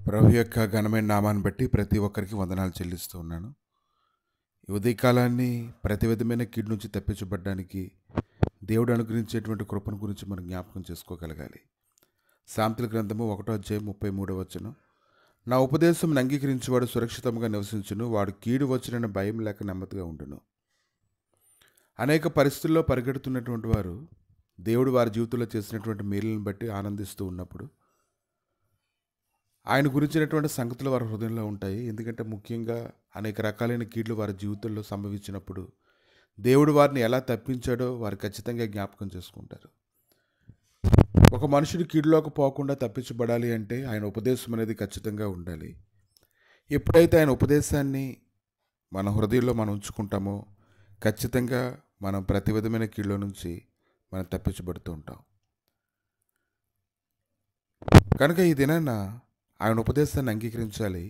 ప్రభు యొక్క ఘనమైన నామాన్ని బట్టి ప్రతి ఒక్కరికి వందనాలు చెల్లిస్తూ ఉన్నాను. ఈ ఉదయకాలాన్ని ప్రతి విధమైన కీడు నుంచి తప్పించబడడానికి దేవుడు అనుగ్రహించేటువంటి కృపను గురించి మనం జ్ఞాపకం చేసుకోగలగాలి. సామెతల గ్రంథము 1:33 నా ఉపదేశం అంగీకరించేవాడు సురక్షితంగా నివసించును, వాడు కీడు వచ్చిన భయం లేక నెమ్మదిగా ఉండును. అనేక పరిస్థితుల్లో పరిగెడుతున్నటువంటి వారు దేవుడు వారి జీవితంలో చేసినటువంటి మేలులను బట్టి ఆనందిస్తూ ఉన్నప్పుడు ఆయన గురించినటువంటి సంగతులు వారి హృదయంలో ఉంటాయి. ఎందుకంటే ముఖ్యంగా అనేక రకాలైన కీడులు వారి జీవితంలో సంభవించినప్పుడు దేవుడు వారిని ఎలా తప్పించాడో వారు ఖచ్చితంగా జ్ఞాపకం చేసుకుంటారు. ఒక మనుషుడు కీడులోకి పోకుండా తప్పించబడాలి అంటే ఆయన ఉపదేశం అనేది ఖచ్చితంగా ఉండాలి. ఎప్పుడైతే ఆయన ఉపదేశాన్ని మన హృదయంలో మనం ఉంచుకుంటామో ఖచ్చితంగా మనం ప్రతి విధమైన కీడులో నుంచి మనం తప్పించబడుతూ ఉంటాం. కనుక ఈ దినాన ఆయన ఉపదేశాన్ని అంగీకరించాలి.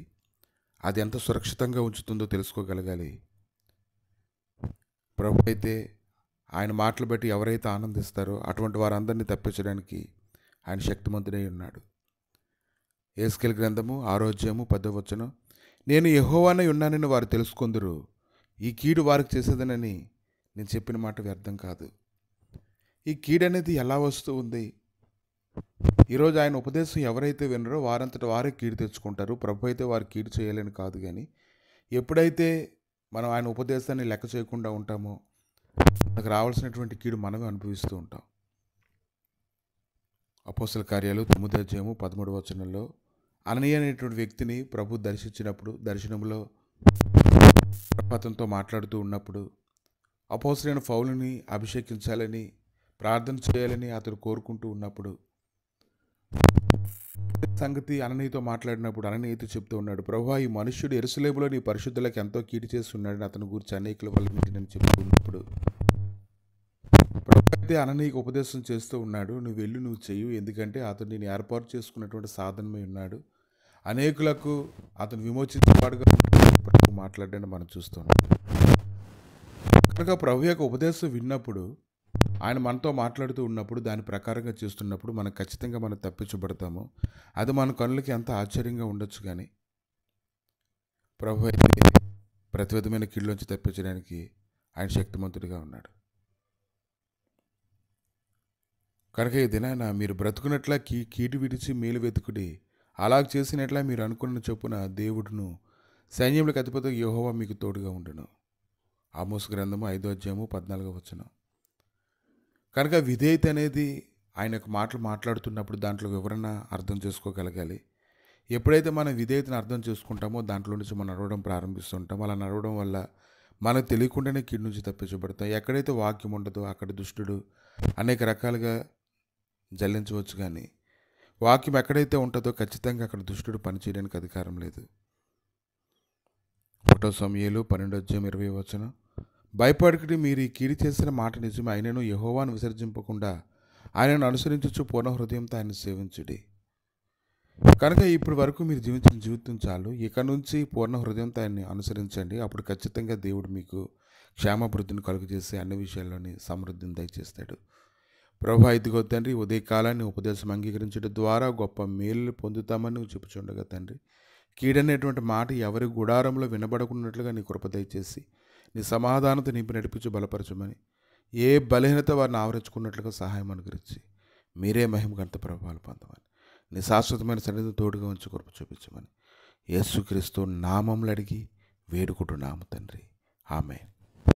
అది ఎంత సురక్షితంగా ఉంచుతుందో తెలుసుకోగలగాలి. ప్రభు అయితే ఆయన మాటలు బట్టి ఎవరైతే ఆనందిస్తారో అటువంటి వారందరినీ తప్పించడానికి ఆయన శక్తిమంతుడై ఉన్నాడు. యేస్కేలు గ్రంథము 6:10 నేను యెహోవానై ఉన్నానని వారు తెలుసుకొందురు, ఈ కీడు వారికి చేసేదనని నేను చెప్పిన మాట వ్యర్థం కాదు. ఈ కీడు అనేది ఎలా వస్తూ ఉంది? ఈరోజు ఆయన ఉపదేశం ఎవరైతే వినరో వారంతట వారే కీడు తెచ్చుకుంటారు. ప్రభు అయితే వారు కీడు చేయాలని కాదు, కానీ ఎప్పుడైతే మనం ఆయన ఉపదేశాన్ని లెక్క చేయకుండా ఉంటామో మనకు రావాల్సినటువంటి కీడు మనమే అనుభవిస్తూ ఉంటాం. అపోస్తల కార్యాలు 9:13 అననీయ అనేటువంటి వ్యక్తిని ప్రభు దర్శించినప్పుడు దర్శనంలో అతనితో మాట్లాడుతూ ఉన్నప్పుడు అపోస్తలుడైన పౌలుని అభిషేకించాలని ప్రార్థన చేయాలని అతడు కోరుకుంటూ ఉన్నప్పుడు సంగతి అననీయతో మాట్లాడినప్పుడు అననీయతో చెప్తూ ఉన్నాడు, ప్రభువా, ఈ మనుష్యుడు యెరూషలేములో నీ పరిశుద్ధులకు ఎంతో కీడు చేస్తున్నాడని అతని గురించి అనేకుల వల్ల నేను చెప్తూ ఉన్నప్పుడు ప్రభు అయితే అననీయకు ఉపదేశం చేస్తూ ఉన్నాడు, నువ్వు వెళ్ళి నువ్వు చెయ్యు, ఎందుకంటే అతను నేను ఏర్పాటు చేసుకున్నటువంటి సాధనమై ఉన్నాడు, అనేకులకు అతను విమోచించేవాడుగా ప్రభు మాట్లాడని మనం చూస్తున్నాం. కనుక ప్రభు యొక్క ఉపదేశం విన్నప్పుడు ఆయన మనతో మాట్లాడుతూ ఉన్నప్పుడు దాని ప్రకారంగా చేస్తున్నప్పుడు మనం ఖచ్చితంగా మనం తప్పించబడతాము. అది మన కనులకి ఎంత ఆశ్చర్యంగా ఉండొచ్చు, కానీ ప్రభు అయితే ప్రతి విధమైన కీడులోంచి తప్పించడానికి ఆయన శక్తిమంతుడిగా ఉన్నాడు. కనుక ఈ దినాన మీరు బ్రతుకున్నట్లా కీడు విడిచి మేలు వెతుకుడి, అలా చేసినట్లా మీరు అనుకున్న చొప్పున దేవుడును సైన్యములకు అధిపతి యెహోవా మీకు తోడుగా ఉండును. ఆమోస్ గ్రంథము 5:14 కనుక విధేయత అనేది ఆయన యొక్క మాటలు మాట్లాడుతున్నప్పుడు దాంట్లో వివరణ అర్థం చేసుకోగలగాలి. ఎప్పుడైతే మనం విధేయతను అర్థం చేసుకుంటామో దాంట్లో నుంచి మనం నడవడం ప్రారంభిస్తుంటాం. అలా నడవడం వల్ల మనకు తెలియకుండానే కీడు నుంచి తప్పించబడతాం. ఎక్కడైతే వాక్యం ఉండదో అక్కడ దుష్టుడు అనేక రకాలుగా జల్లించవచ్చు, కానీ వాక్యం ఎక్కడైతే ఉంటుందో ఖచ్చితంగా అక్కడ దుష్టుడు పనిచేయడానికి అధికారం లేదు. 1 సమూయేలు 12:20 భయపడకుడి, మీరు ఈ కీడు చేసిన మాట నిజమే, ఆయనను యెహోవాను విసర్జింపకుండా ఆయనను అనుసరించు పూర్ణ హృదయంతో ఆయన సేవించుడి. కనుక ఇప్పటి వరకు మీరు జీవించిన జీవితం చాలు, ఇక నుంచి పూర్ణ హృదయంతో ఆయన్ని అనుసరించండి. అప్పుడు ఖచ్చితంగా దేవుడు మీకు క్షేమాభివృద్ధిని కలుగజేసి అన్ని విషయాల్లోని సమృద్ధిని దయచేస్తాడు. ప్రభు ఇదిగో తండ్రి, ఉదయకాలాన్ని ఉపదేశం అంగీకరించడం ద్వారా గొప్ప మేలు పొందుతామని నువ్వు చెప్పుచుండగా తండ్రి, కీడనేటువంటి మాట ఎవరి గుడారంలో వినబడకున్నట్లుగా నీ కృప దయచేసి నీ సమాధానంతో నింపి నడిపించి బలపరచమని, ఏ బలహీనత వారిని ఆవరించుకున్నట్లుగా సహాయం అనుగ్రహించి మీరే మహిమ ఘనత ప్రభావాలు పొందమని, నీ శాశ్వతమైన సన్నిధిని తోడుగా ఉంచి కృప చూపించమని యేసుక్రీస్తు నామములు అడిగి వేడుకుంటున్నాము తండ్రి. ఆమేన్.